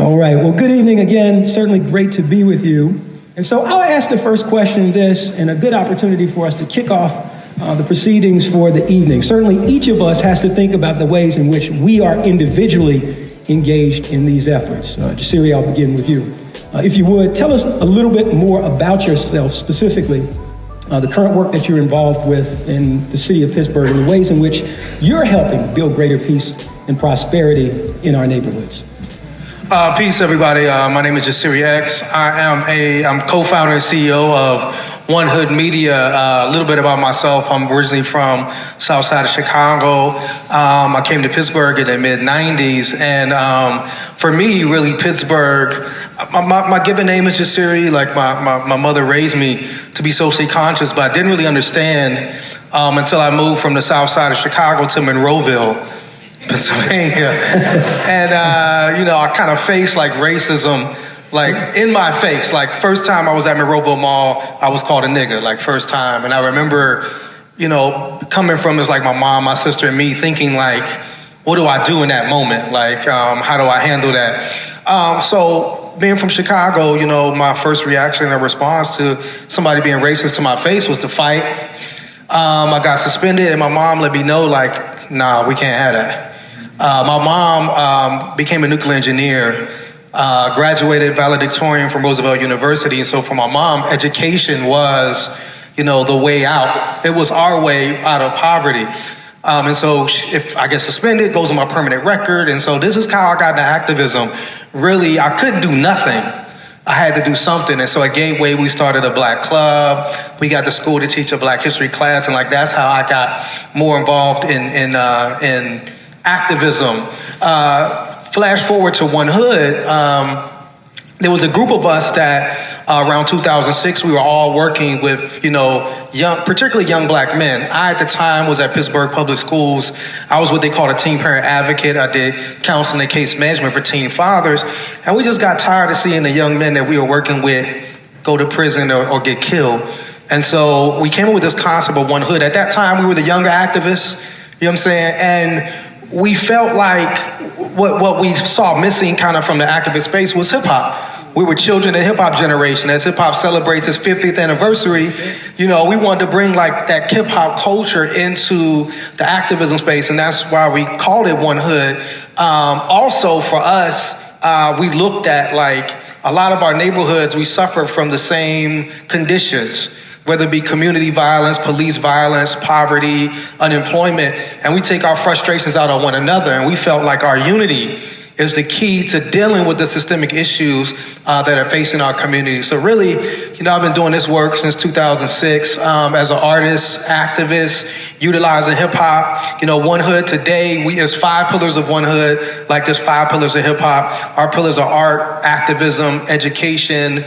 All right, well, good evening again. Certainly great to be with you. And so I'll ask the first question and a good opportunity for us to kick off the proceedings for the evening. Certainly each of us has to think about the ways in which we are individually engaged in these efforts. Jasiri, I'll begin with you. If you would, tell us a little bit more about yourself, specifically the current work that you're involved with in the city of Pittsburgh and the ways in which you're helping build greater peace and prosperity in our neighborhoods. Peace, everybody. My name is Jasiri X. I'm co-founder and CEO of One Hood Media. A little bit about myself. I'm originally from South Side of Chicago. I came to Pittsburgh in the mid-90s. And for me, really, Pittsburgh, my given name is Jasiri. Like my mother raised me to be socially conscious, but I didn't really understand until I moved from the South Side of Chicago to Monroeville, Pennsylvania. And, I kind of faced like racism, like in my face. Like first time I was at Monroeville Mall, I was called a nigga, like first time. And I remember, coming from is like my mom, my sister, and me thinking like, what do I do in that moment? Like, how do I handle that? So being from Chicago, my first reaction and response to somebody being racist to my face was to fight. I got suspended and my mom let me know like, nah, we can't have that. My mom became a nuclear engineer, graduated valedictorian from Roosevelt University. And so for my mom, education was, the way out. It was our way out of poverty. And so if I get suspended, it goes on my permanent record. And so this is how I got into activism. Really, I couldn't do nothing. I had to do something. And so at Gateway, we started a black club. We got to school to teach a black history class. And that's how I got more involved in activism. Flash forward to One Hood. There was a group of us that around 2006, we were all working with, particularly young black men. I, at the time, was at Pittsburgh Public Schools. I was what they called a teen parent advocate. I did counseling and case management for teen fathers. And we just got tired of seeing the young men that we were working with go to prison or get killed. And so we came up with this concept of One Hood. At that time, we were the younger activists, you know what I'm saying? And we felt like what we saw missing kind of from the activist space was hip hop. We were children of the hip hop generation. As hip hop celebrates its 50th anniversary, we wanted to bring like that hip hop culture into the activism space. And that's why we called it One Hood. Also for us, we looked at like a lot of our neighborhoods, we suffer from the same conditions, whether it be community violence, police violence, poverty, unemployment, and we take our frustrations out on one another. And we felt like our unity is the key to dealing with the systemic issues that are facing our community. So really, I've been doing this work since 2006 as an artist, activist, utilizing hip hop. One Hood today, there's 5 pillars of One Hood, like there's 5 pillars of hip hop. Our pillars are art, activism, education,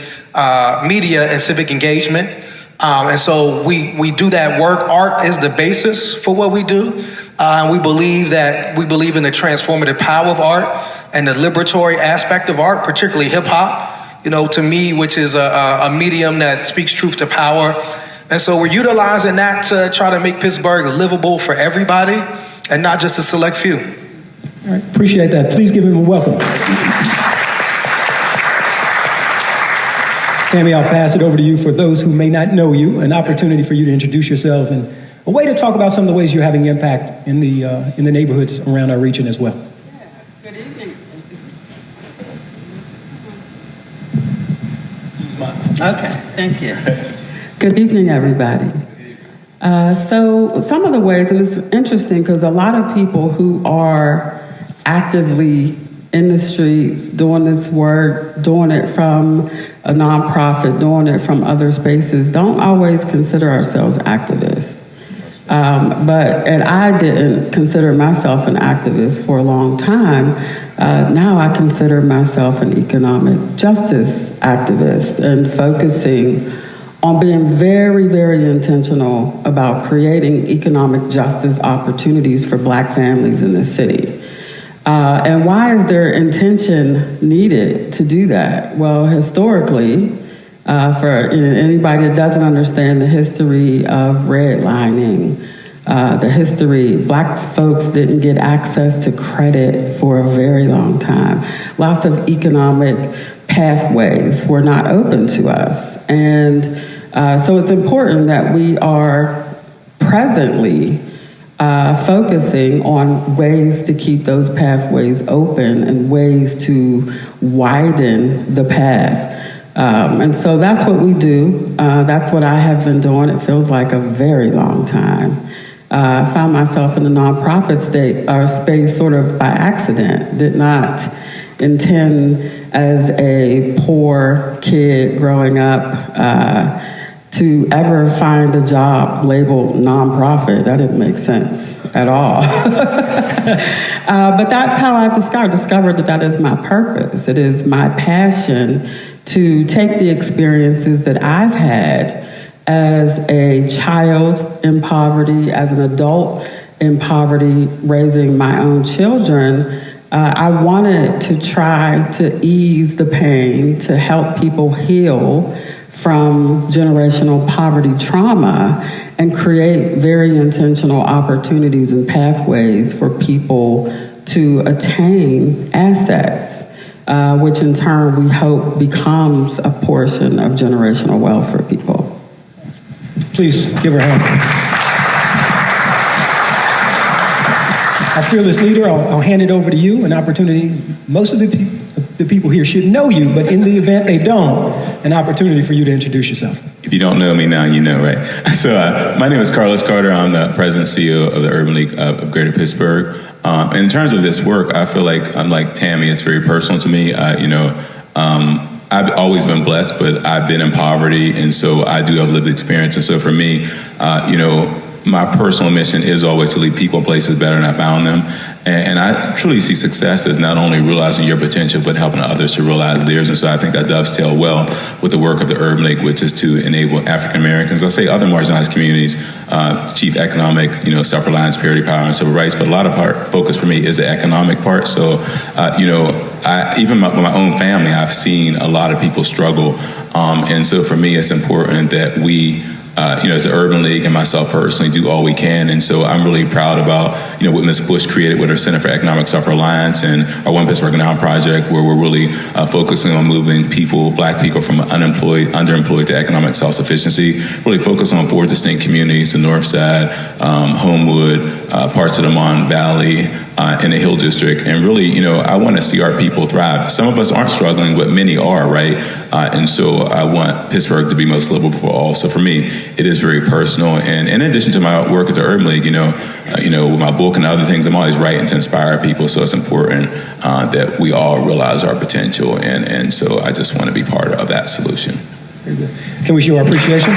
media, and civic engagement. And so we do that work. Art is the basis for what we do. And we believe in the transformative power of art and the liberatory aspect of art, particularly hip hop, to me, which is a medium that speaks truth to power. And so we're utilizing that to try to make Pittsburgh livable for everybody and not just a select few. All right, appreciate that. Please give him a welcome. Tammy, I'll pass it over to you for those who may not know you, an opportunity for you to introduce yourself and a way to talk about some of the ways you're having impact in the neighborhoods around our region as well. Yeah. Good evening. Okay, thank you. Good evening, everybody. So some of the ways, and it's interesting because a lot of people who are actively in the streets, doing this work, doing it from a nonprofit, doing it from other spaces, don't always consider ourselves activists. And I didn't consider myself an activist for a long time. Now I consider myself an economic justice activist and focusing on being very, very intentional about creating economic justice opportunities for Black families in the city. And why is there intention needed to do that? Well, historically, for anybody that doesn't understand the history of redlining, the history. Black folks didn't get access to credit for a very long time. Lots of economic pathways were not open to us. And so it's important that we are presently focusing on ways to keep those pathways open and ways to widen the path. And so that's what we do. That's what I have been doing. It feels like a very long time. I found myself in the nonprofit space sort of by accident. Did not intend as a poor kid growing up to ever find a job labeled nonprofit. That didn't make sense at all. But that's how I discovered that is my purpose. It is my passion to take the experiences that I've had as a child in poverty, as an adult in poverty, raising my own children. I wanted to try to ease the pain, to help people heal from generational poverty trauma and create very intentional opportunities and pathways for people to attain assets, which in turn we hope becomes a portion of generational wealth for people. Please give her a hand. Our fearless leader, I'll hand it over to you, an opportunity. Most of the people here should know you, but in the event they don't, an opportunity for you to introduce yourself. If you don't know me now, you know, right? So my name is Carlos Carter. I'm the president and CEO of the Urban League of Greater Pittsburgh. In terms of this work, I feel like, unlike Tammy, it's very personal to me. I've always been blessed, but I've been in poverty, and so I do have lived experience. And so for me, my personal mission is always to leave people and places better than I found them. And I truly see success as not only realizing your potential, but helping others to realize theirs. And so I think that dovetails well with the work of the Urban League, which is to enable African Americans, I say other marginalized communities, achieve economic, self-reliance, parity, power, and civil rights. But a lot of focus for me is the economic part. So, even with my own family, I've seen a lot of people struggle. And so for me, it's important that we, as the Urban League and myself personally, do all we can. And so I'm really proud about, what Ms. Bush created with her Center for Economic Self-Reliance and our One Pittsburgh Now project, where we're really focusing on moving Black people from underemployed to economic self-sufficiency, really focus on 4 distinct communities, the North Side, Homewood, parts of the Mon Valley, in the Hill District. And really, I want to see our people thrive. Some of us aren't struggling, but many are, right? And so I want Pittsburgh to be most livable for all. So for me, it is very personal. And in addition to my work at the Urban League, with my book and other things, I'm always writing to inspire people. So it's important that we all realize our potential. And so I just want to be part of that solution. Very good. Can we show our appreciation?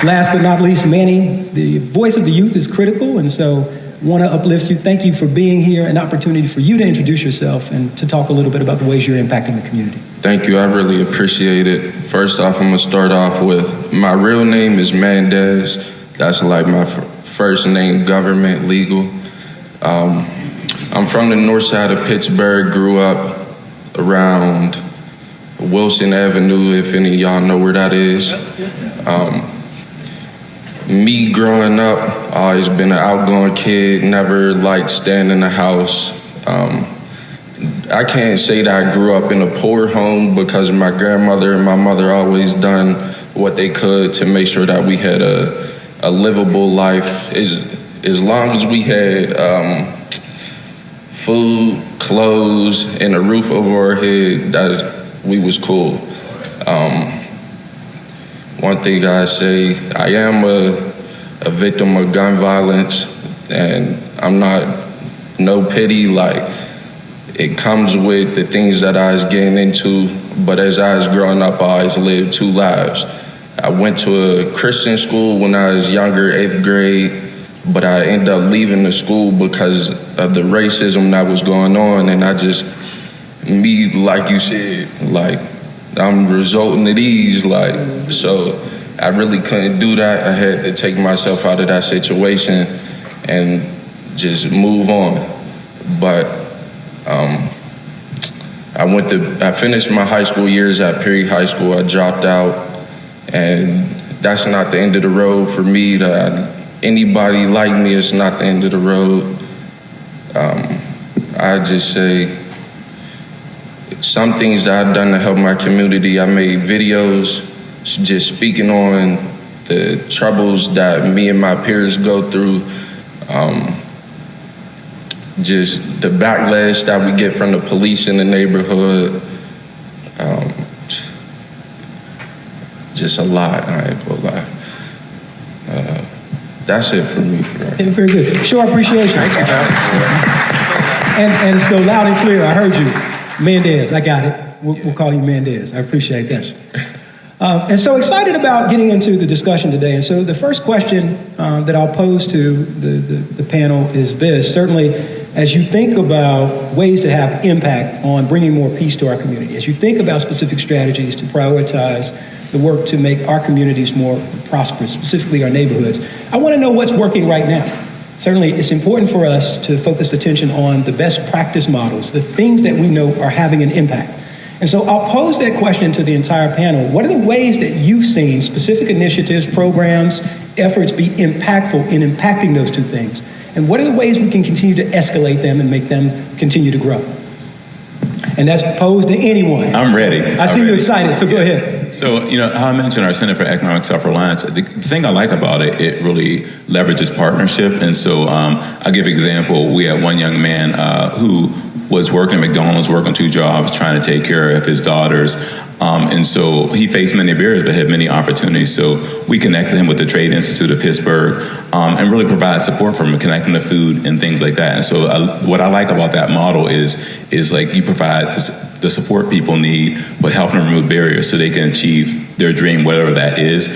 Last but not least, Manny, the voice of the youth is critical, and so want to uplift you. Thank you for being here, an opportunity for you to introduce yourself and to talk a little bit about the ways you're impacting the community. Thank you, I really appreciate it. First off, I'm gonna start off with, my real name is Mendez. That's like my first name, government, legal. I'm from the north side of Pittsburgh, grew up around Wilson Avenue, if any of y'all know where that is. Me growing up, I always been an outgoing kid, never liked staying in the house. I can't say that I grew up in a poor home because my grandmother and my mother always done what they could to make sure that we had a livable life. As long as we had food, clothes, and a roof over our head, we was cool. One thing I say, I am a victim of gun violence, and I'm not no pity. Like, it comes with the things that I was getting into, but as I was growing up, I always lived 2 lives. I went to a Christian school when I was younger, 8th grade, but I ended up leaving the school because of the racism that was going on, and like you said, like, I'm resulting to these, so I really couldn't do that. I had to take myself out of that situation and just move on. But I finished my high school years at Perry High School. I dropped out, and that's not the end of the road for me. Anybody like me is not the end of the road. I just say some things that I've done to help my community. I made videos just speaking on the troubles that me and my peers go through. Just the backlash that we get from the police in the neighborhood. Just a lot, I ain't gonna lie. That's it for me. Okay, very good. Show appreciation. Thank you, man. And so loud and clear, I heard you. Mendez, I got it. We'll call you Mendez. I appreciate that. And so excited about getting into the discussion today. And so the first question that I'll pose to the panel is this. Certainly, as you think about ways to have impact on bringing more peace to our community, as you think about specific strategies to prioritize the work to make our communities more prosperous, specifically our neighborhoods, I want to know what's working right now. Certainly, it's important for us to focus attention on the best practice models, the things that we know are having an impact. And so I'll pose that question to the entire panel. What are the ways that you've seen specific initiatives, programs, efforts be impactful in impacting those two things? And what are the ways we can continue to escalate them and make them continue to grow? And that's posed to anyone. I'm ready. I see you excited, so go ahead. So, how I mentioned our Center for Economic Self-Reliance, the thing I like about it, it really leverages partnership. And so I'll give an example. We had one young man who was working at McDonald's, working 2 jobs, trying to take care of his daughters. And so he faced many barriers, but had many opportunities. So we connected him with the Trade Institute of Pittsburgh and really provide support for him, connecting to food and things like that. And so what I like about that model is like you provide the support people need, but helping them remove barriers so they can achieve their dream, whatever that is.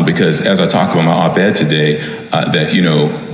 Because as I talk about my op-ed today, that,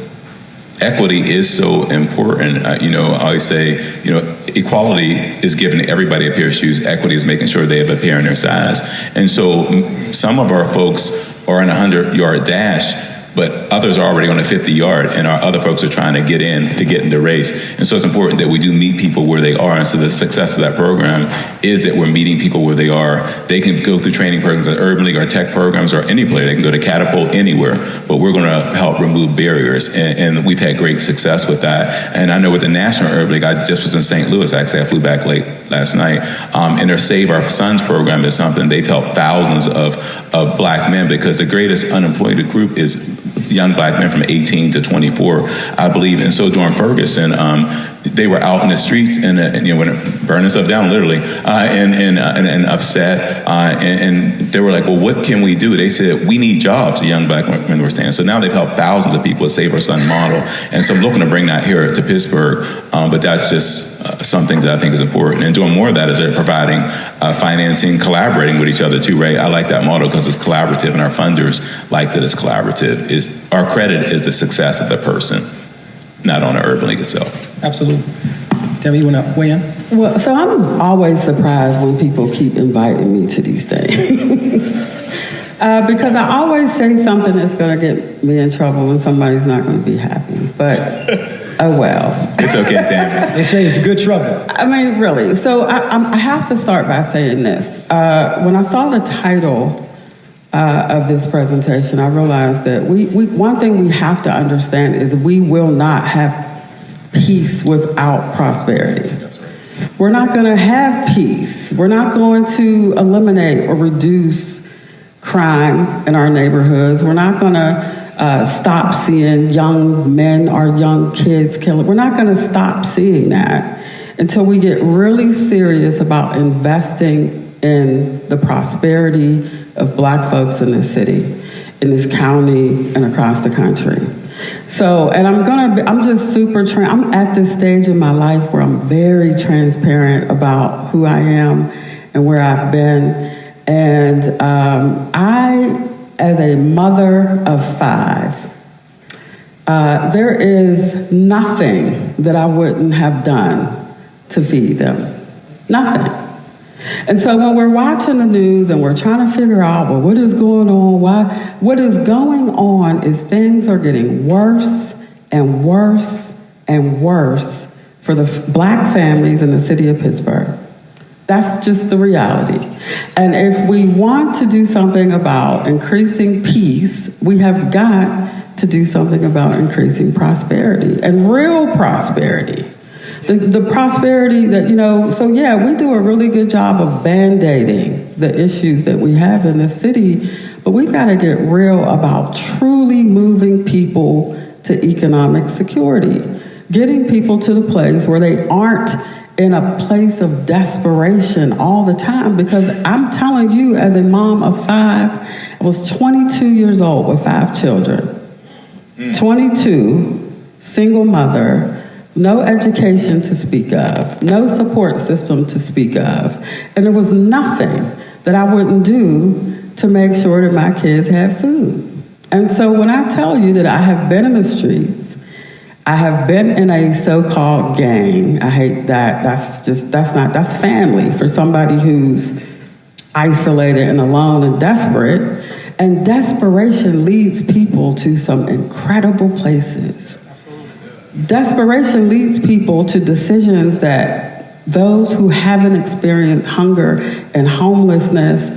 equity is so important. I always say, equality is giving everybody a pair of shoes. Equity is making sure they have a pair in their size. And so some of our folks are in a 100-yard dash, but others are already on a 50-yard, and our other folks are trying to get in the race. And so it's important that we do meet people where they are. And so the success of that program is that we're meeting people where they are. They can go through training programs at Urban League or tech programs or any place. They can go to Catapult anywhere, but we're going to help remove barriers. And we've had great success with that. And I know with the National Urban League, I just was in St. Louis, actually. I flew back late last night. And their Save Our Sons program is something they've helped thousands of black men, because the greatest unemployed group is young black men from 18 to 24, I believe. And so during Ferguson, they were out in the streets and when burning stuff down, literally, and upset. And they were like, well, what can we do? They said, we need jobs, the young black men were saying. So now they've helped thousands of people with Save Our Son model. And so I'm looking to bring that here to Pittsburgh. But that's just something that I think is important. And doing more of that is they're providing financing, collaborating with each other too, right? I like that model because it's collaborative, and our funders like that it's collaborative. Our credit is the success of the person, not on the Urban League itself. Absolutely. Tammy, you want to weigh in? Well, so I'm always surprised when people keep inviting me to these things. Because I always say something that's going to get me in trouble and somebody's not going to be happy. But, oh well. It's okay, Tammy. They say it's good trouble. I mean, really. So I have to start by saying this. When I saw the title of this presentation, I realized that one thing we have to understand is we will not have peace without prosperity. We're not going to have peace. We're not going to eliminate or reduce crime in our neighborhoods. We're not going to stop seeing young men or young kids killing. We're not going to stop seeing that until we get really serious about investing in the prosperity of black folks in this city, in this county, and across the country. So, and I'm just I'm at this stage in my life where I'm very transparent about who I am and where I've been. And I, as a mother of 5, there is nothing that I wouldn't have done to feed them. Nothing. And so when we're watching the news and we're trying to figure out, well, what is going on? What is going on is things are getting worse and worse and worse for the black families in the city of Pittsburgh. That's just the reality. And if we want to do something about increasing peace, we have got to do something about increasing prosperity, and real prosperity. The prosperity that, so yeah, we do a really good job of band-aiding the issues that we have in the city, but we've got to get real about truly moving people to economic security, getting people to the place where they aren't in a place of desperation all the time. Because I'm telling you, as a mom of 5, I was 22 years old with 5 children. 22, single mother, no education to speak of, no support system to speak of. And there was nothing that I wouldn't do to make sure that my kids had food. And so when I tell you that I have been in the streets, I have been in a so-called gang. I hate that. That's family for somebody who's isolated and alone and desperate. And desperation leads people to some incredible places. Desperation leads people to decisions that those who haven't experienced hunger and homelessness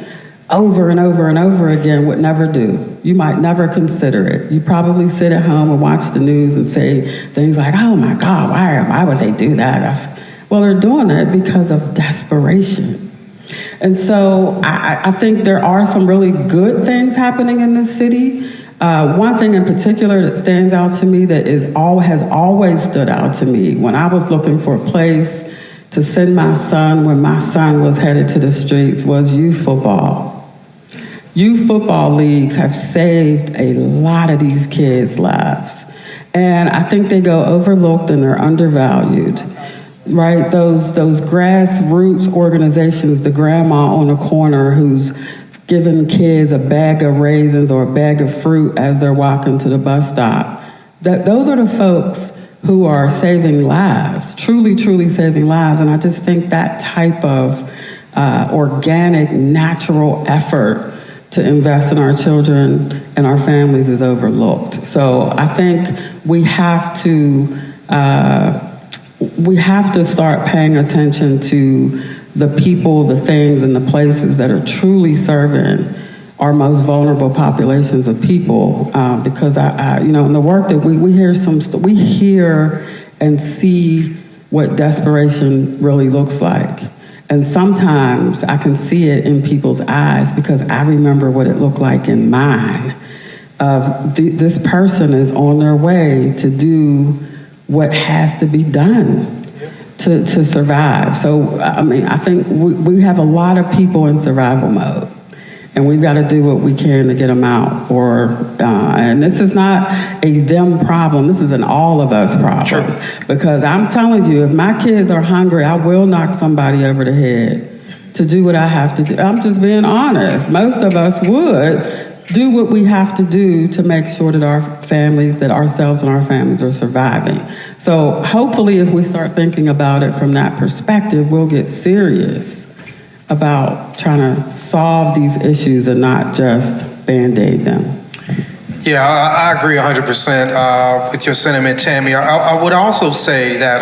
over and over and over again would never do. You might never consider it. You probably sit at home and watch the news and say things like, oh my God, why would they do that? Well, they're doing it because of desperation. And so I think there are some really good things happening in this city. One thing in particular that stands out to me that has always stood out to me when I was looking for a place to send my son when my son was headed to the streets was youth football. Youth football leagues have saved a lot of these kids' lives. And I think they go overlooked and they're undervalued, right? Those grassroots organizations, the grandma on the corner who's giving kids a bag of raisins or a bag of fruit as they're walking to the bus stop. Those are the folks who are saving lives, truly, truly saving lives. And I just think that type of organic, natural effort to invest in our children and our families is overlooked. So I think we have to start paying attention to the people, the things, and the places that are truly serving our most vulnerable populations of people. Because in the work that we hear and see what desperation really looks like. And sometimes I can see it in people's eyes because I remember what it looked like in mine. This person is on their way to do what has to be done to survive. So, I think we have a lot of people in survival mode, and we've got to do what we can to get them out. And this is not a them problem. This is an all of us problem. Sure. Because I'm telling you, if my kids are hungry, I will knock somebody over the head to do what I have to do. I'm just being honest. Most of us would do what we have to do to make sure that ourselves and our families are surviving. So hopefully if we start thinking about it from that perspective, we'll get serious about trying to solve these issues and not just Band-Aid them. Yeah, I agree 100% with your sentiment, Tammy. I would also say that,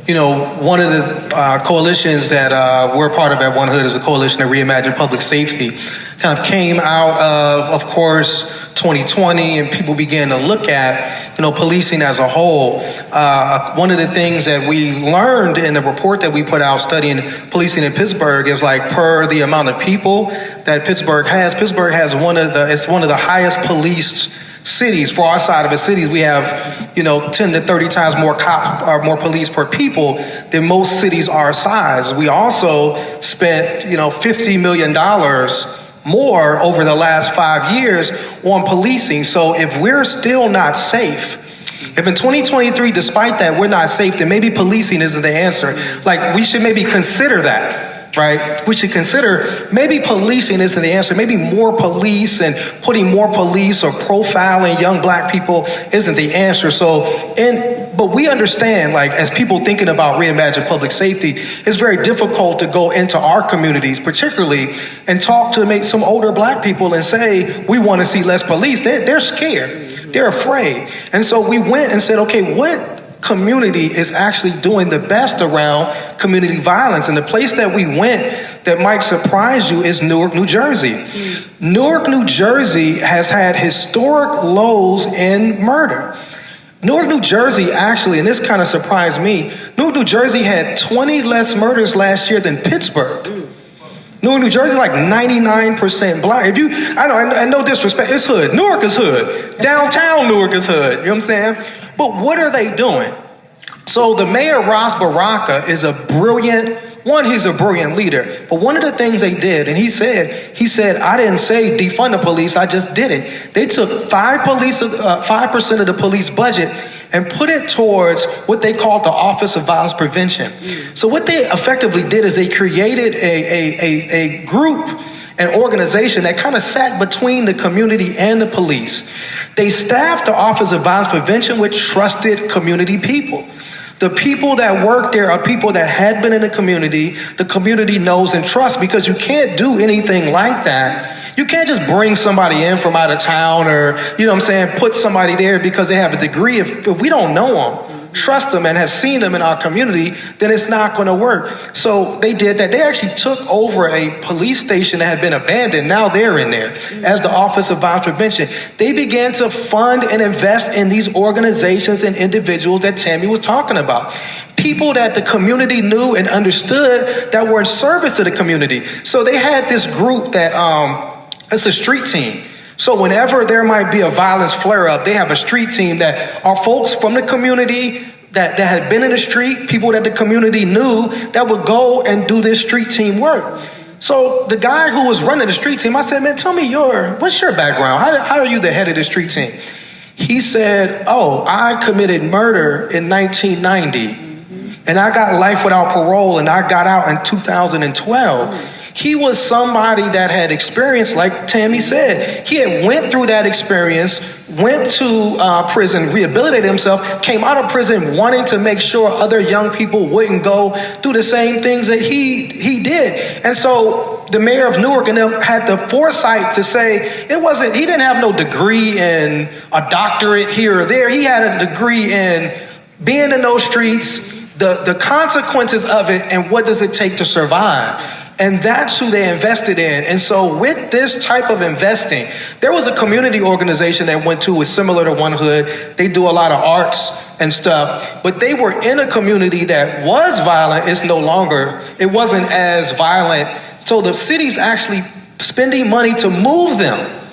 one of the coalitions that we're part of at One Hood is a coalition to reimagine public safety. Kind of came out of course, 2020, and people began to look at, policing as a whole. One of the things that we learned in the report that we put out studying policing in Pittsburgh is per the amount of people that Pittsburgh has one of the highest policed cities. For our side of the cities, we have, 10 to 30 times more police per people than most cities our size. We also spent, $50 million more over the last 5 years on policing. So if we're still not safe, if in 2023, despite that, we're not safe, then maybe policing isn't the answer. We should maybe consider that, right? We should consider maybe policing isn't the answer. Maybe more police and putting more police or profiling young Black people isn't the answer. But we understand, as people thinking about reimagine public safety, it's very difficult to go into our communities, particularly, and talk to some older Black people and say, we want to see less police. They're scared. They're afraid. And so we went and said, okay, community is actually doing the best around community violence. And the place that we went that might surprise you is Newark, New Jersey. Newark, New Jersey has had historic lows in murder. Newark, New Jersey actually, and this kind of surprised me, Newark, New Jersey had 20 less murders last year than Pittsburgh. Newark, New Jersey, like 99% black. If you, I know, and no disrespect, it's hood. Newark is hood. Downtown Newark is hood. You know what I'm saying? But what are they doing? So the mayor, Ras Baraka, is a brilliant, he's a brilliant leader. But one of the things they did, and he said, I didn't say defund the police, I just did it. They took 5% of the police budget and put it towards what they called the Office of Violence Prevention. So what they effectively did is they created a group, an organization that kind of sat between the community and the police. They staffed the Office of Violence Prevention with trusted community people. The people that work there are people that had been in the community knows and trusts, because you can't do anything like that. You can't just bring somebody in from out of town or, you know what I'm saying, put somebody there because they have a degree. If we don't know them, trust them, and have seen them in our community, then it's not going to work. So they did that. They actually took over a police station that had been abandoned. Now they're in there as the Office of Violence Prevention. They began to fund and invest in these organizations and individuals that Tammy was talking about. People that the community knew and understood that were in service to the community. So they had this group that, it's a street team. So whenever there might be a violence flare-up, they have a street team that are folks from the community that had been in the street, people that the community knew, that would go and do this street team work. So the guy who was running the street team, I said, man, tell me what's your background? How are you the head of the street team? He said, I committed murder in 1990, and I got life without parole, and I got out in 2012. He was somebody that had experienced, like Tammy said, he had went through that experience, went to prison, rehabilitated himself, came out of prison wanting to make sure other young people wouldn't go through the same things that he did. And so the mayor of Newark and them had the foresight to say he didn't have no degree in a doctorate here or there. He had a degree in being in those streets, the consequences of it, and what does it take to survive. And that's who they invested in. And so with this type of investing, there was a community organization that went to, was similar to One Hood. They do a lot of arts and stuff, but they were in a community that was violent. It wasn't as violent. So the city's actually spending money to move them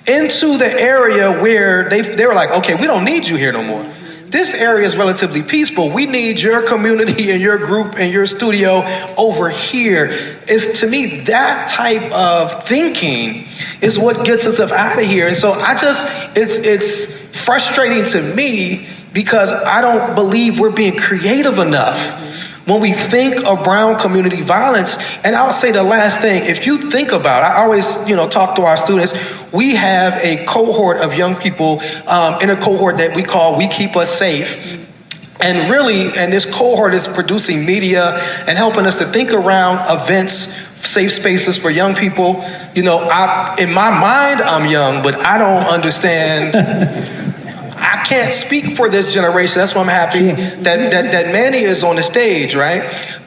into the area where they were like, okay, we don't need you here no more. This area is relatively peaceful. We need your community and your group and your studio over here. To me, that type of thinking is what gets us up out of here. And so it's frustrating to me because I don't believe we're being creative enough when we think around community violence. And I'll say the last thing, if you think about, I always, talk to our students, we have a cohort of young people in a cohort that we call We Keep Us Safe. And this cohort is producing media and helping us to think around events, safe spaces for young people. In my mind, I'm young, but I don't understand. I can't speak for this generation. That's why I'm happy that Manny is on the stage, right?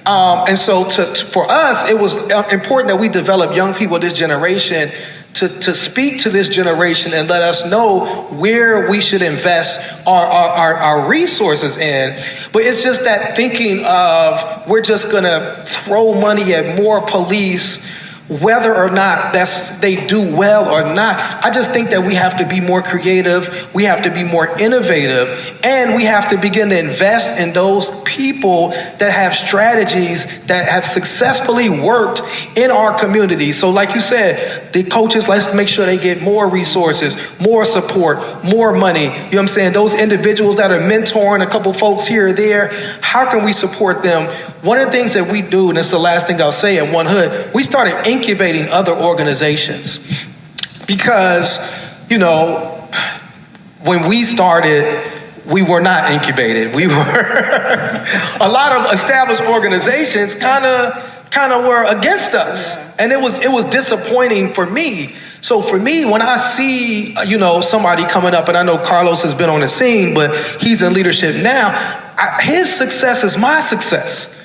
And so for us, it was important that we develop young people of this generation to speak to this generation and let us know where we should invest our resources in. But it's just that thinking of we're just going to throw money at more police, whether or not they do well or not. I just think that we have to be more creative, we have to be more innovative, and we have to begin to invest in those people that have strategies that have successfully worked in our community. So like you said, the coaches, let's make sure they get more resources, more support, more money. You know what I'm saying? Those individuals that are mentoring a couple folks here or there, how can we support them? One of the things that we do, and it's the last thing I'll say at One Hood, we started incubating other organizations because, when we started, we were not incubated. We were a lot of established organizations kind of were against us. And it was disappointing for me So for me, when I see, somebody coming up, and I know Carlos has been on the scene, but he's in leadership now, his success is my success.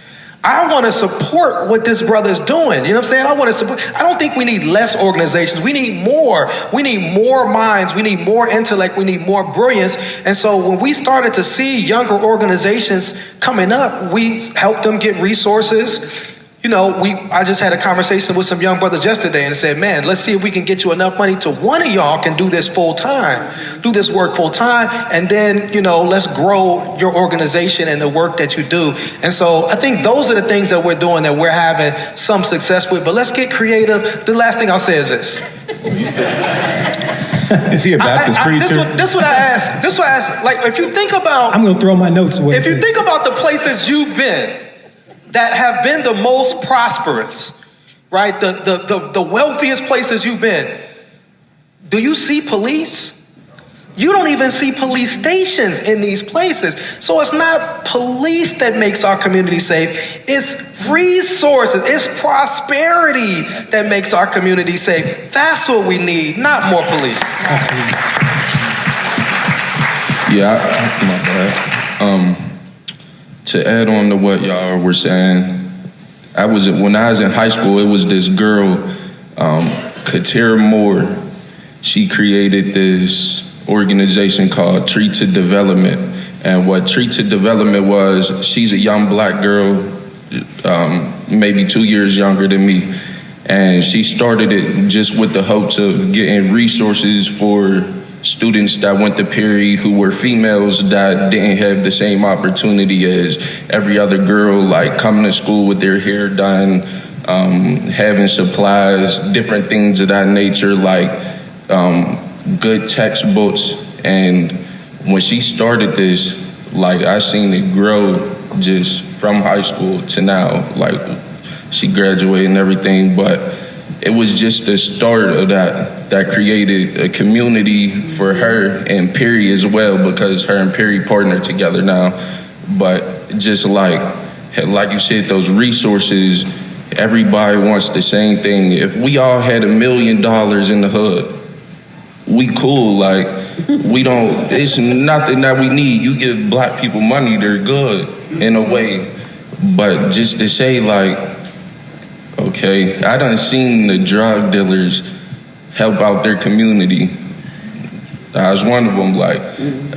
I want to support what this brother's doing. You know what I'm saying? I want to support. I don't think we need less organizations. We need more. We need more minds. We need more intellect. We need more brilliance. And so when we started to see younger organizations coming up, we helped them get resources. I just had a conversation with some young brothers yesterday and said, man, let's see if we can get you enough money to one of y'all can do this full time, do this work full time. And then, let's grow your organization and the work that you do. And so I think those are the things that we're doing that we're having some success with. But let's get creative. The last thing I'll say is this. Is he a Baptist preacher? This is what I ask. Like, if you think about... I'm going to throw my notes away. If you think about the places you've been that have been the most prosperous, right? The wealthiest places you've been. Do you see police? You don't even see police stations in these places. So it's not police that makes our community safe. It's resources. It's prosperity that makes our community safe. That's what we need, not more police. Yeah, my bad. To add on to what y'all were saying, when I was in high school, it was this girl, Katira Moore. She created this organization called Tree to Development. And what Tree to Development was, she's a young black girl, maybe 2 years younger than me. And she started it just with the hopes of getting resources for students that went to Perry who were females that didn't have the same opportunity as every other girl, like coming to school with their hair done, having supplies, different things of that nature, like good textbooks. And when she started this, like, I seen it grow just from high school to now. Like, she graduated and everything, but it was just the start of that created a community for her and Perry as well, because her and Perry partner together now. But just like you said, those resources, everybody wants the same thing. If we all had $1 million in the hood, we cool. Like, we don't, it's nothing that we need. You give black people money, they're good in a way. But just to say, like, okay, I done seen the drug dealers help out their community. I was one of them. Like,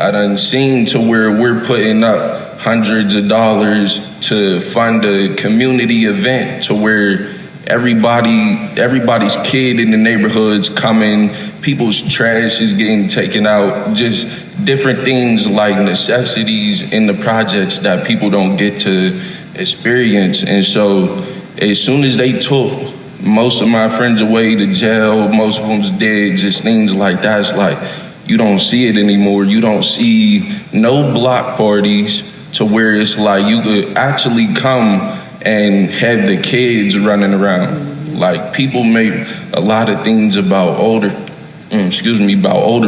I done seen to where we're putting up hundreds of dollars to fund a community event to where everybody's kid in the neighborhoods coming, people's trash is getting taken out, just different things like necessities in the projects that people don't get to experience. And so as soon as they took most of my friends away to jail, most of them's dead, just things like that, it's like you don't see it anymore. You don't see no block parties to where it's like you could actually come and have the kids running around. Like, people make a lot of things about older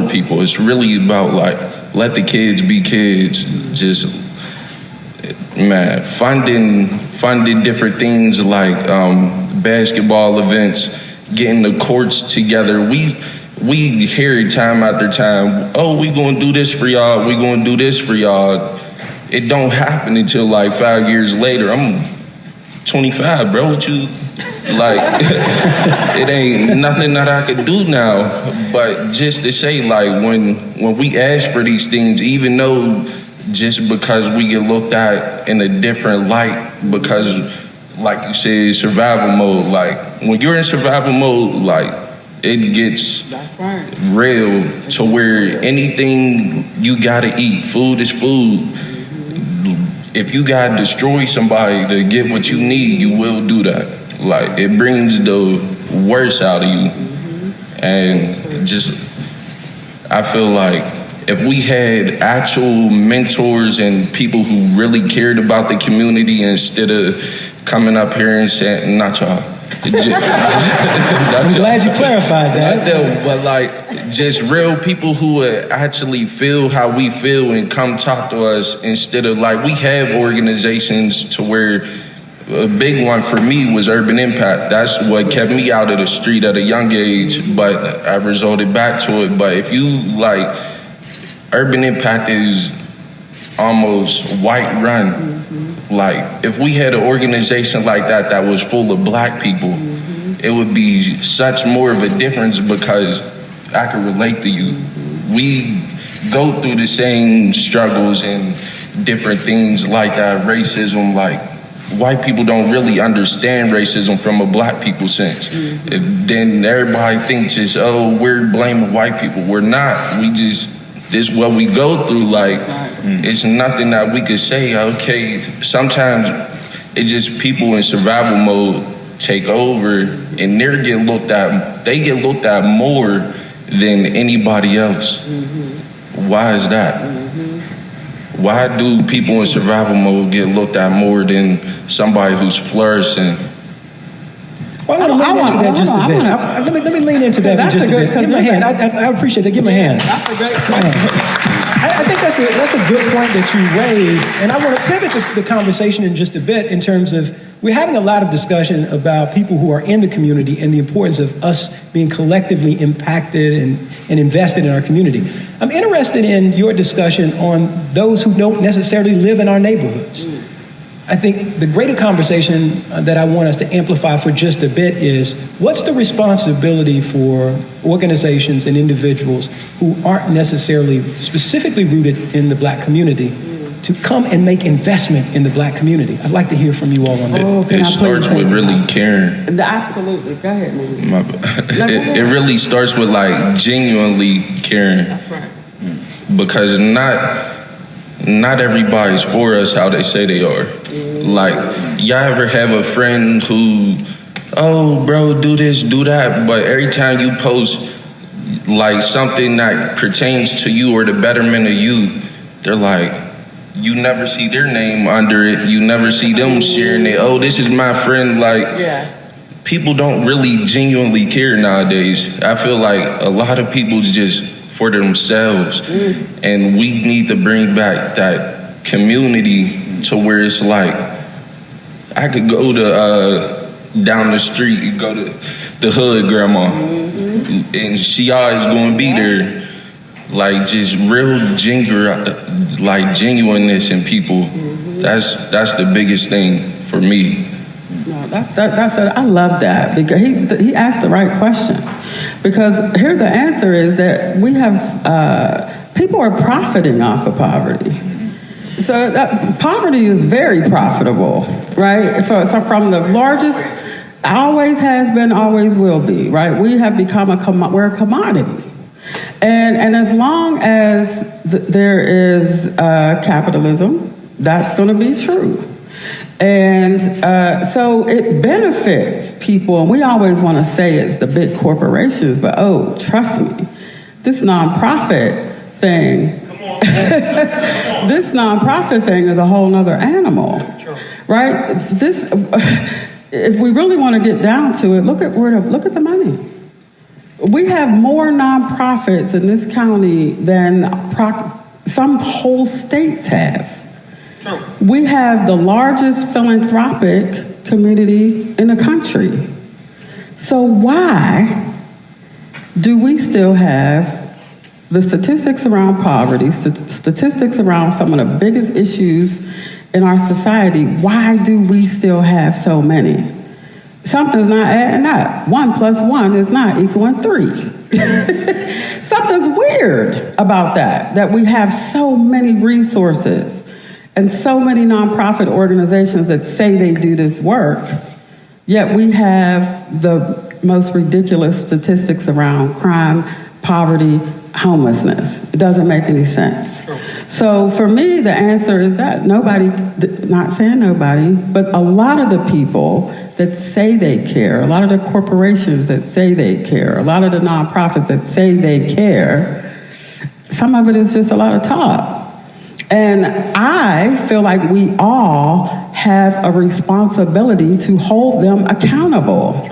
people. It's really about, like, let the kids be kids. Just, man, funding different things like basketball events, getting the courts together. We hear it time after time, oh, we gonna do this for y'all, we gonna do this for y'all. It don't happen until like 5 years later. I'm 25, bro, what you, like, it ain't nothing that I could do now. But just to say, like, when we ask for these things, even though just because we get looked at in a different light, because like you said, survival mode, like when you're in survival mode, like it gets real to where anything you gotta eat, food is food. If you gotta destroy somebody to get what you need, you will do that. Like, it brings the worst out of you. And just, I feel like if we had actual mentors and people who really cared about the community instead of coming up here and saying, not y'all. I'm glad you clarified that. But like, just real people who would actually feel how we feel and come talk to us instead of, like, we have organizations to where A big one for me was urban impact. That's what kept me out of the street at a young age, but I resorted back to it. But if you like, urban impact is almost white run. Mm-hmm. Like, if we had an organization like that that was full of black people, mm-hmm. it would be such more of a difference because I could relate to you. Mm-hmm. We go through the same struggles and different things like that, racism, like, white people don't really understand racism from a black people sense. Mm-hmm. Then everybody thinks it's, oh, we're blaming white people. We're not. We just, this is what we go through. Like, it's nothing that we could say, okay, sometimes it's just people in survival mode take over and they get looked at more than anybody else. Mm-hmm. Why is that? Mm-hmm. Why do people in survival mode get looked at more than somebody who's flourishing? Well, I want to lean into that just a bit. Let me lean into that just a bit. Give me a hand. I appreciate that. Give me a hand. That's a great point. I think that's a good point that you raised, and I want to pivot the conversation in just a bit in terms of we're having a lot of discussion about people who are in the community and the importance of us being collectively impacted and invested in our community. I'm interested in your discussion on those who don't necessarily live in our neighborhoods. I think the greater conversation that I want us to amplify for just a bit is what's the responsibility for organizations and individuals who aren't necessarily specifically rooted in the black community to come and make investment in the black community? I'd like to hear from you all on that. It starts with really caring. Absolutely. Go ahead, Manny. It really starts with like genuinely caring. That's right. Because not everybody's for us how they say they are. Like, y'all ever have a friend who, oh, bro, do this, do that, but every time you post like something that pertains to you or the betterment of you, they're like, you never see their name under it. You never see them sharing it. Oh, this is my friend. Like, people don't really genuinely care nowadays. I feel like a lot of people's just for themselves. And we need to bring back that community to where it's like, I could go to down the street and go to the hood grandma, and she always going to be there. Like, just real genuineness in people. That's the biggest thing for me. No, I love that because he asked the right question. Because here the answer is that we have people are profiting off of poverty. So poverty is very profitable, right? So from the largest, always has been, always will be, right? We have become we're a commodity. And as long as there is capitalism, that's going to be true. And so it benefits people. And we always want to say it's the big corporations, but trust me, this nonprofit thing, this nonprofit thing is a whole nother animal, right? If we really want to get down to it, look at the money. We have more nonprofits in this county than some whole states have. We have the largest philanthropic community in the country. So why do we still have the statistics around poverty, statistics around some of the biggest issues in our society? Why do we still have so many? Something's not adding up. 1 + 1 is not equaling 3. Something's weird about that we have so many resources and so many nonprofit organizations that say they do this work, yet we have the most ridiculous statistics around crime, poverty, homelessness. It doesn't make any sense. So for me, the answer is that nobody, not saying nobody, but a lot of the people that say they care, a lot of the corporations that say they care, a lot of the nonprofits that say they care, some of it is just a lot of talk. And I feel like we all have a responsibility to hold them accountable.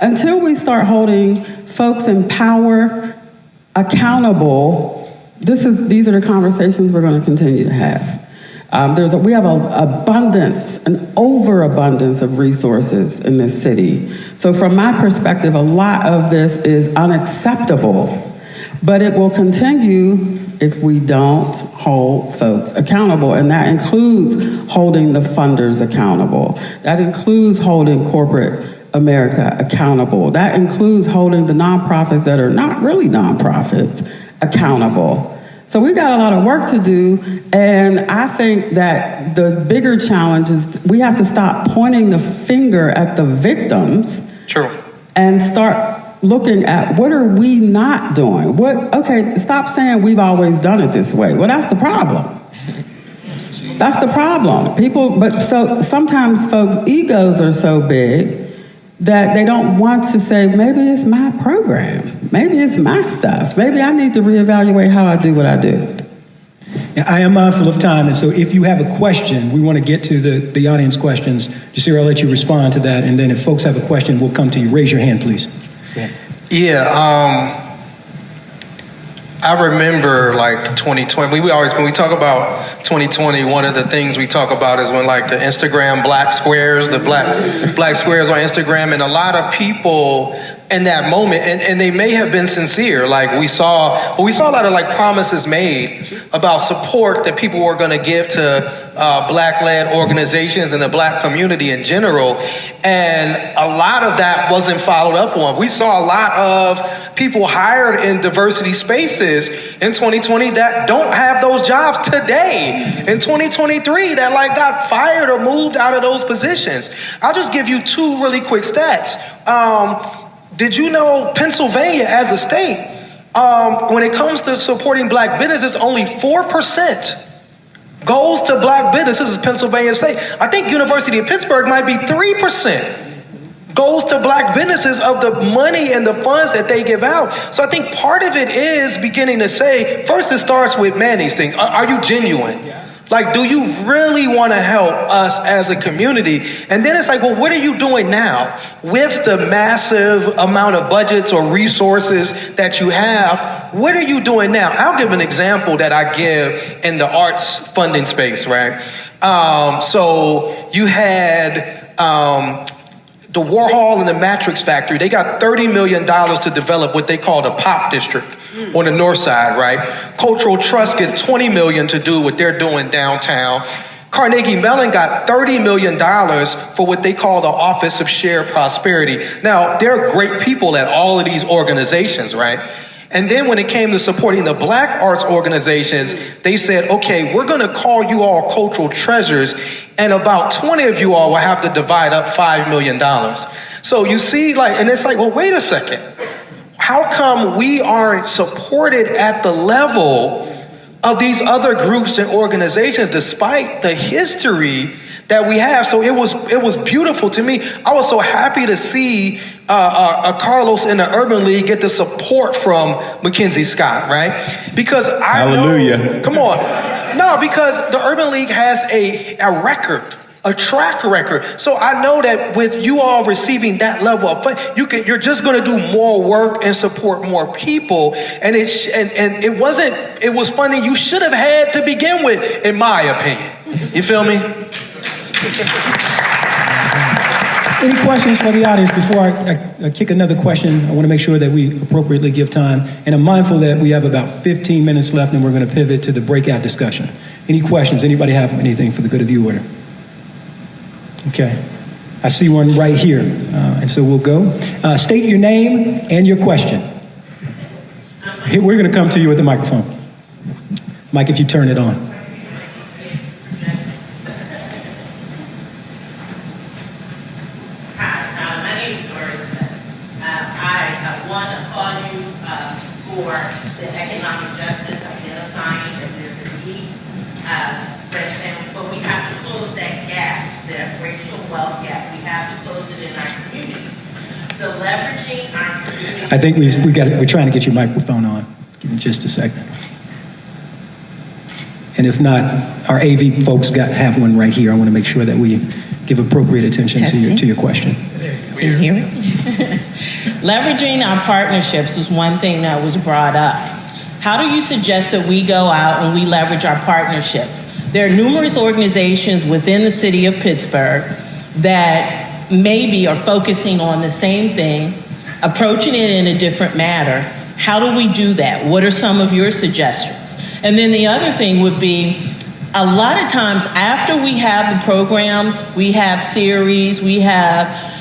Until we start holding folks in power accountable, these are the conversations we're going to continue to have. We have an abundance, an overabundance of resources in this city. So from my perspective, a lot of this is unacceptable, but it will continue if we don't hold folks accountable. And that includes holding the funders accountable. That includes holding corporate America accountable. That includes holding the nonprofits that are not really nonprofits accountable. So we've got a lot of work to do, and I think that the bigger challenge is we have to stop pointing the finger at the victims. True. And start looking at what are we not doing? Okay, stop saying we've always done it this way. Well, that's the problem. That's the problem. So sometimes folks' egos are so big that they don't want to say, maybe it's my program. Maybe it's my stuff. Maybe I need to reevaluate how I do what I do. Now, I am mindful of time, and so if you have a question, we want to get to the audience questions. Jasiri, I'll let you respond to that, and then if folks have a question, we'll come to you. Raise your hand, please. Yeah, I remember like 2020. We always, when we talk about 2020, one of the things we talk about is when like the Instagram black squares, the black squares on Instagram, and a lot of people in that moment, and they may have been sincere. Like we saw a lot of like promises made about support that people were going to give to black-led organizations and the black community in general, and a lot of that wasn't followed up on. We saw a lot of people hired in diversity spaces in 2020 that don't have those jobs today in 2023 that like got fired or moved out of those positions. I'll just give you two really quick stats. Did you know Pennsylvania as a state, when it comes to supporting black businesses, only 4% goes to black businesses in Pennsylvania state. I think University of Pittsburgh might be 3% goes to black businesses of the money and the funds that they give out. So I think part of it is beginning to say, first it starts with Manny's things. Are you genuine? Like, do you really want to help us as a community? And then it's like, well, what are you doing now with the massive amount of budgets or resources that you have? What are you doing now? I'll give an example that I give in the arts funding space, right? So you had the Warhol and the Matrix Factory. They got $30 million to develop what they call the Pop District on the north side, right? Cultural Trust gets $20 million to do what they're doing downtown. Carnegie Mellon got $30 million for what they call the Office of Shared Prosperity. Now, they're great people at all of these organizations, right? And then when it came to supporting the black arts organizations, they said, okay, we're going to call you all cultural treasures, and about 20 of you all will have to divide up $5 million. So you see, like, and it's like, well, wait a second. How come we aren't supported at the level of these other groups and organizations despite the history that we have? So it was beautiful to me. I was so happy to see Carlos in the Urban League get the support from Mackenzie Scott, right? Because I know, come on. No, because the Urban League has a record, a track record. So I know that with you all receiving that level of fund, you're just going to do more work and support more people. And it was funny. You should have had to begin with, in my opinion. You feel me? Any questions for the audience before I kick another question? I want to make sure that we appropriately give time. And I'm mindful that we have about 15 minutes left and we're going to pivot to the breakout discussion. Any questions? Anybody have anything for the good of the order? Okay. I see one right here. And so we'll go. State your name and your question. Here, we're going to come to you with the microphone. Mike, if you turn it on. The economic justice, identifying that there's a need, but we have to close that gap, that racial wealth gap. We have to close it in our communities. The leveraging our communities. I think we're trying to get your microphone on. Give me just a second. And if not, our AV folks have one right here. I want to make sure that we give appropriate attention to your question. Can you hear me? Leveraging our partnerships was one thing that was brought up. How do you suggest that we go out and we leverage our partnerships? There are numerous organizations within the city of Pittsburgh that maybe are focusing on the same thing, approaching it in a different manner. How do we do that? What are some of your suggestions? And then the other thing would be, a lot of times after we have the programs, we have series, we have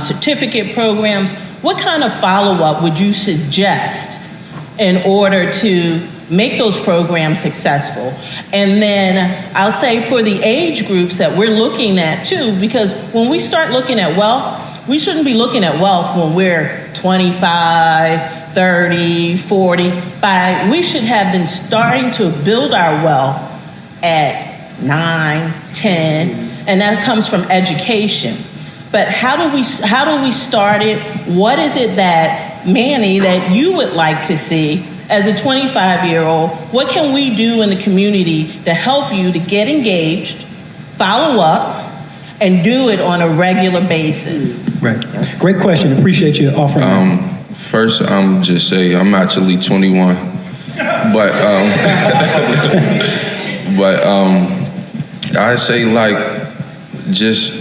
certificate programs, what kind of follow-up would you suggest in order to make those programs successful? And then I'll say for the age groups that we're looking at too, because when we start looking at wealth, we shouldn't be looking at wealth when we're 25, 30, 45. We should have been starting to build our wealth at 9, 10, and that comes from education. But how do we start it? What is it that, Manny, that you would like to see as a 25-year-old? What can we do in the community to help you to get engaged, follow up, and do it on a regular basis? Right. Great question. Appreciate you offering that. First, just say I'm actually 21, but I say just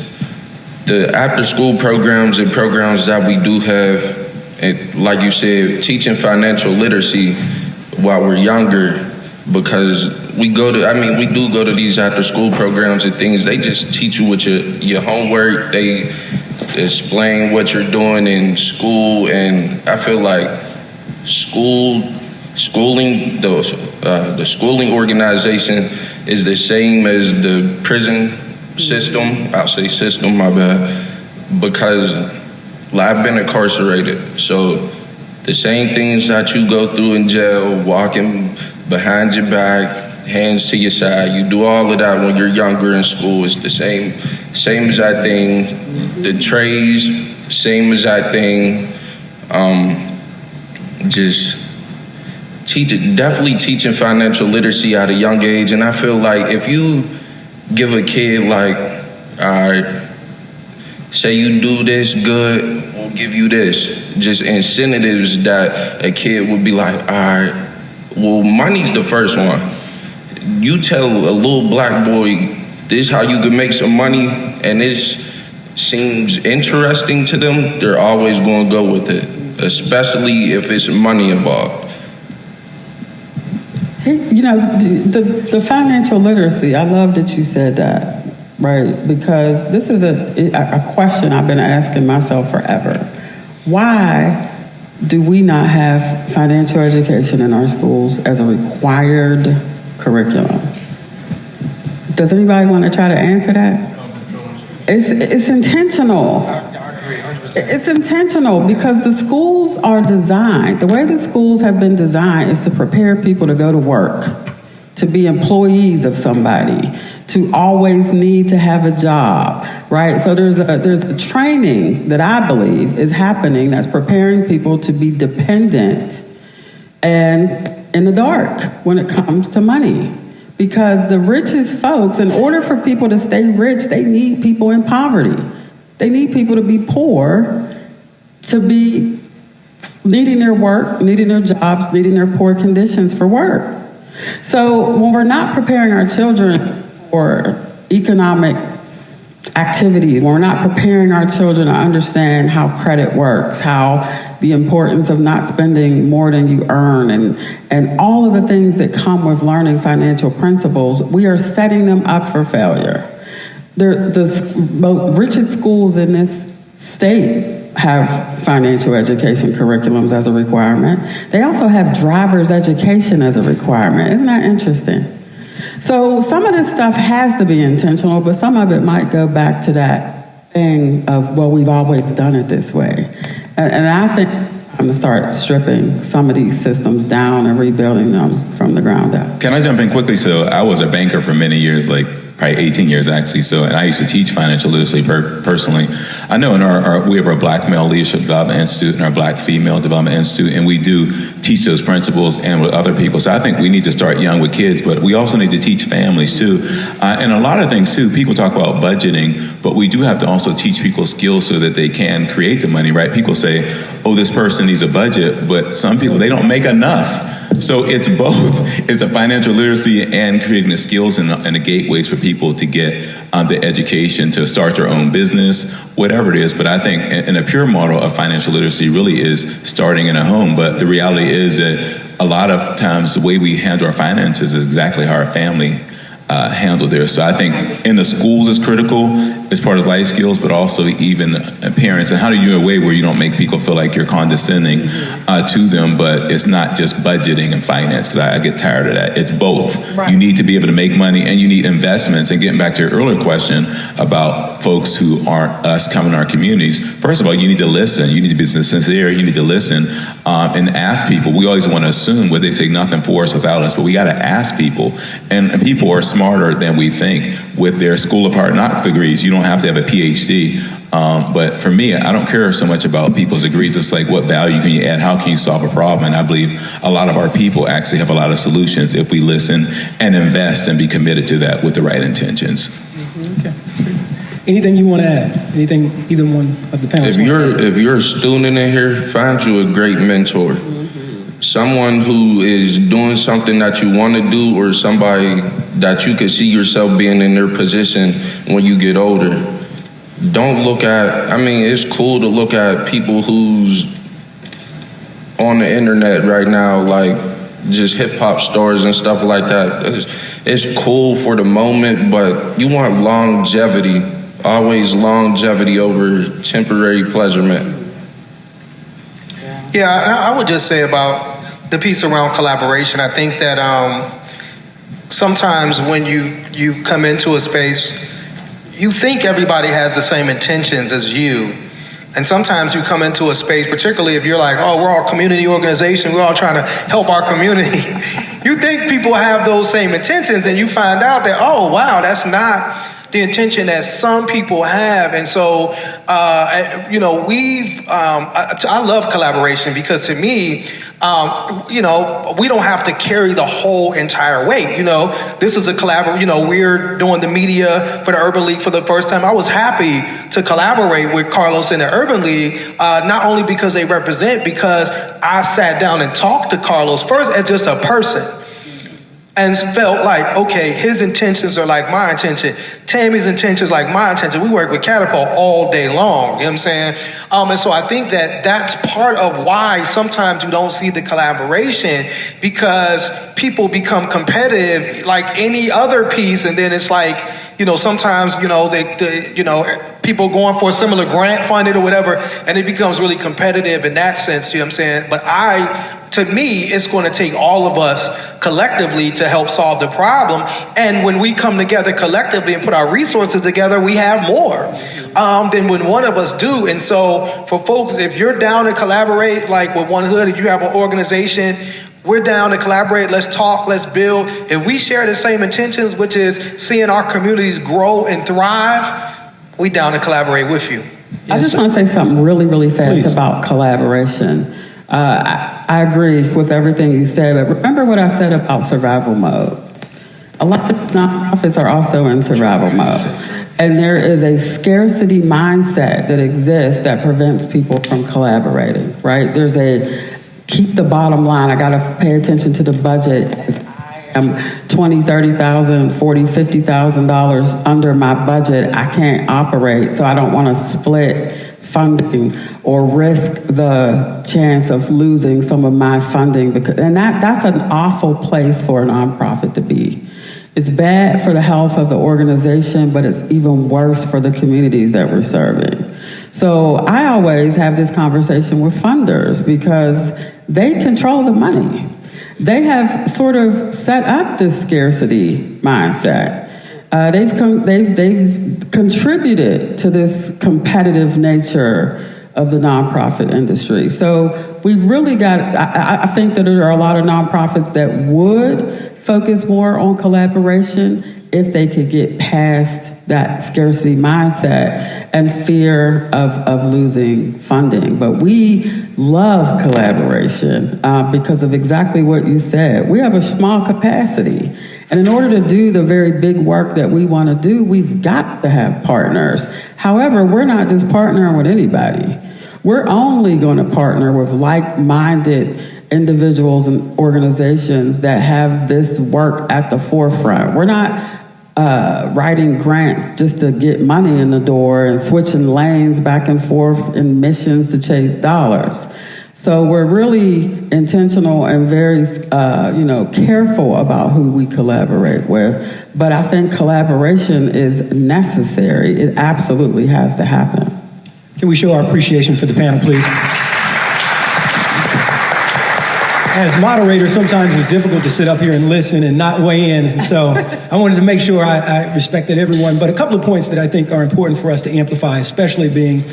the after-school programs and programs that we do have, and like you said, teaching financial literacy while we're younger, because we do go to these after-school programs and things. They just teach you with your homework. They explain what you're doing in school, and I feel like the schooling organization is the same as the prison system. I'll say system, my bad, because I've been incarcerated. So the same things that you go through in jail, walking behind your back, hands to your side, you do all of that when you're younger in school. It's the same exact thing. The trades, same exact thing. Definitely teaching financial literacy at a young age. And I feel like if you give a kid say you do this good, we'll give you this. Just incentives that a kid would be like, all right, well, money's the first one. You tell a little black boy, this is how you can make some money, and this seems interesting to them, they're always going to go with it, especially if it's money involved. You know, the financial literacy, I love that you said that, right? Because this is a question I've been asking myself forever. Why do we not have financial education in our schools as a required curriculum? Does anybody want to try to answer that? It's intentional. It's intentional because the schools are designed, the way the schools have been designed is to prepare people to go to work, to be employees of somebody, to always need to have a job, right? So there's a training that I believe is happening that's preparing people to be dependent and in the dark when it comes to money. Because the richest folks, in order for people to stay rich, they need people in poverty. They need people to be poor, to be needing their work, needing their jobs, needing their poor conditions for work. So when we're not preparing our children for economic activity, when we're not preparing our children to understand how credit works, how the importance of not spending more than you earn, and all of the things that come with learning financial principles, we are setting them up for failure. The richest schools in this state have financial education curriculums as a requirement. They also have driver's education as a requirement. Isn't that interesting? So some of this stuff has to be intentional, but some of it might go back to that thing of, well, we've always done it this way. And I think I'm going to start stripping some of these systems down and rebuilding them from the ground up. Can I jump in quickly? So I was a banker for many years, probably 18 years actually. So, and I used to teach financial literacy personally. I know we have our Black Male Leadership Development Institute and our Black Female Development Institute, and we do teach those principles and with other people. So I think we need to start young with kids, but we also need to teach families too. And a lot of things too, people talk about budgeting, but we do have to also teach people skills so that they can create the money, right? People say, oh, this person needs a budget, but some people, they don't make enough. So it's both. It's a financial literacy and creating the skills and the gateways for people to get the education to start their own business, whatever it is. But I think in a pure model of financial literacy really is starting in a home. But the reality is that a lot of times the way we handle our finances is exactly how our family handle theirs. So I think in the schools is critical as part of life skills, but also even parents. And how do you do a way where you don't make people feel like you're condescending to them, but it's not just budgeting and finance, because I get tired of that. It's both. Right. You need to be able to make money and you need investments. And getting back to your earlier question about folks who aren't us coming to our communities, first of all, you need to listen. You need to be sincere. You need to listen and ask people. We always want to assume what they say, nothing for us without us, but we got to ask people. And people are smarter than we think with their School of Hard Knock degrees. You don't have to have a PhD. But for me, I don't care so much about people's degrees. It's like, what value can you add? How can you solve a problem? And I believe a lot of our people actually have a lot of solutions if we listen and invest and be committed to that with the right intentions. Mm-hmm. Okay. Anything you want to add? Anything either one of the panelists? If you're a student in here, find you a great mentor. Someone who is doing something that you want to do, or somebody that you could see yourself being in their position when you get older. Don't look at, it's cool to look at people who's on the internet right now, like just hip hop stars and stuff like that. It's cool for the moment, but you want longevity, always longevity over temporary pleasurement. Yeah, I would just say about the piece around collaboration. I think that sometimes when you come into a space, you think everybody has the same intentions as you. And sometimes you come into a space, particularly if you're like, oh, we're all community organization, we're all trying to help our community. You think people have those same intentions, and you find out that, oh, wow, that's not the intention that some people have. And so, I love collaboration, because to me, we don't have to carry the whole entire weight. This is a collaboration. We're doing the media for the Urban League for the first time. I was happy to collaborate with Carlos in the Urban League, not only because they represent, because I sat down and talked to Carlos first as just a person, and felt like, okay, his intentions are like my intention. Tammy's intentions like my intention. We work with Catapult all day long, you know what I'm saying? And so I think that that's part of why sometimes you don't see the collaboration, because people become competitive like any other piece, and then it's like, sometimes, people going for a similar grant funded or whatever, and it becomes really competitive in that sense, you know what I'm saying? But to me, it's going to take all of us collectively to help solve the problem. And when we come together collectively and put our resources together, we have more than when one of us do. And so for folks, if you're down to collaborate, like with One Hood, if you have an organization, we're down to collaborate. Let's talk, let's build. If we share the same intentions, which is seeing our communities grow and thrive, we down to collaborate with you. I just want to say something really, really fast about collaboration. I agree with everything you said, but remember what I said about survival mode. A lot of nonprofits are also in survival mode. And there is a scarcity mindset that exists that prevents people from collaborating, right? There's a keep the bottom line. I got to pay attention to the budget. I am $20,000, $30,000, $40,000, $50,000 under my budget. I can't operate, so I don't want to split funding or risk the chance of losing some of my funding, and that's an awful place for a nonprofit to be. It's bad for the health of the organization, but it's even worse for the communities that we're serving. So I always have this conversation with funders, because they control the money. They have sort of set up this scarcity mindset. They've contributed to this competitive nature of the nonprofit industry. So we've really got, I think that there are a lot of nonprofits that would focus more on collaboration if they could get past that scarcity mindset and fear of losing funding. But we love collaboration because of exactly what you said. We have a small capacity. And in order to do the very big work that we want to do, we've got to have partners. However, we're not just partnering with anybody. We're only going to partner with like-minded individuals and organizations that have this work at the forefront. We're not writing grants just to get money in the door and switching lanes back and forth in missions to chase dollars. So we're really intentional and very, careful about who we collaborate with. But I think collaboration is necessary. It absolutely has to happen. Can we show our appreciation for the panel, please? As moderator, sometimes it's difficult to sit up here and listen and not weigh in. And so I wanted to make sure I respected everyone. But a couple of points that I think are important for us to amplify, especially being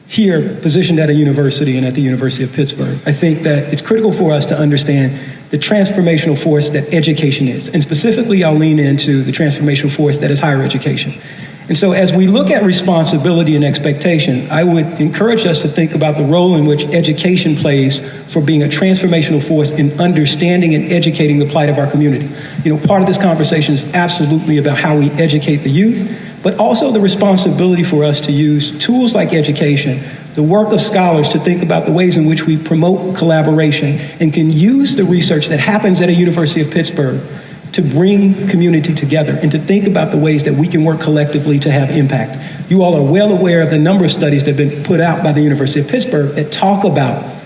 here positioned at a university and at the University of Pittsburgh. I think that it's critical for us to understand the transformational force that education is. And specifically, I'll lean into the transformational force that is higher education. And so as we look at responsibility and expectation, I would encourage us to think about the role in which education plays for being a transformational force in understanding and educating the plight of our community. Part of this conversation is absolutely about how we educate the youth, but also the responsibility for us to use tools like education, the work of scholars to think about the ways in which we promote collaboration and can use the research that happens at a University of Pittsburgh to bring community together and to think about the ways that we can work collectively to have impact. You all are well aware of the number of studies that have been put out by the University of Pittsburgh that talk about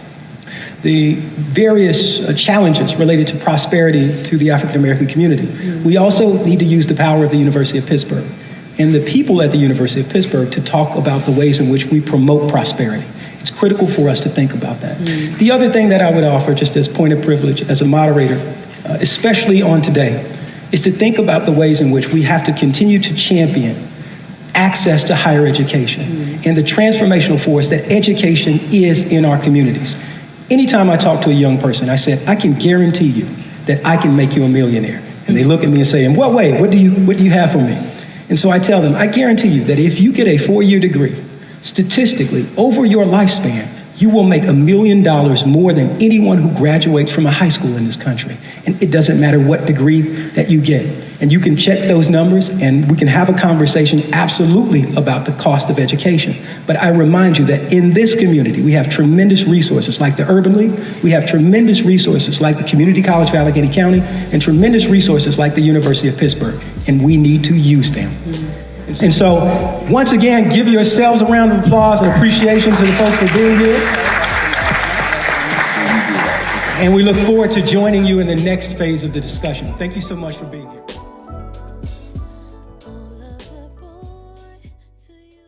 the various challenges related to prosperity to the African American community. We also need to use the power of the University of Pittsburgh and the people at the University of Pittsburgh to talk about the ways in which we promote prosperity. It's critical for us to think about that. The other thing that I would offer, just as point of privilege as a moderator, especially on today, is to think about the ways in which we have to continue to champion access to higher education and the transformational force that education is in our communities. Anytime I talk to a young person, I said, I can guarantee you that I can make you a millionaire. And they look at me and say, in what way? What do you have for me? And so I tell them, I guarantee you that if you get a 4-year degree, statistically, over your lifespan, you will make $1 million more than anyone who graduates from a high school in this country. And it doesn't matter what degree that you get. And you can check those numbers and we can have a conversation absolutely about the cost of education. But I remind you that in this community, we have tremendous resources like the Urban League, we have tremendous resources like the Community College of Allegheny County, and tremendous resources like the University of Pittsburgh. And we need to use them. And so, once again, give yourselves a round of applause and appreciation to the folks for being here. And we look forward to joining you in the next phase of the discussion. Thank you so much for being here.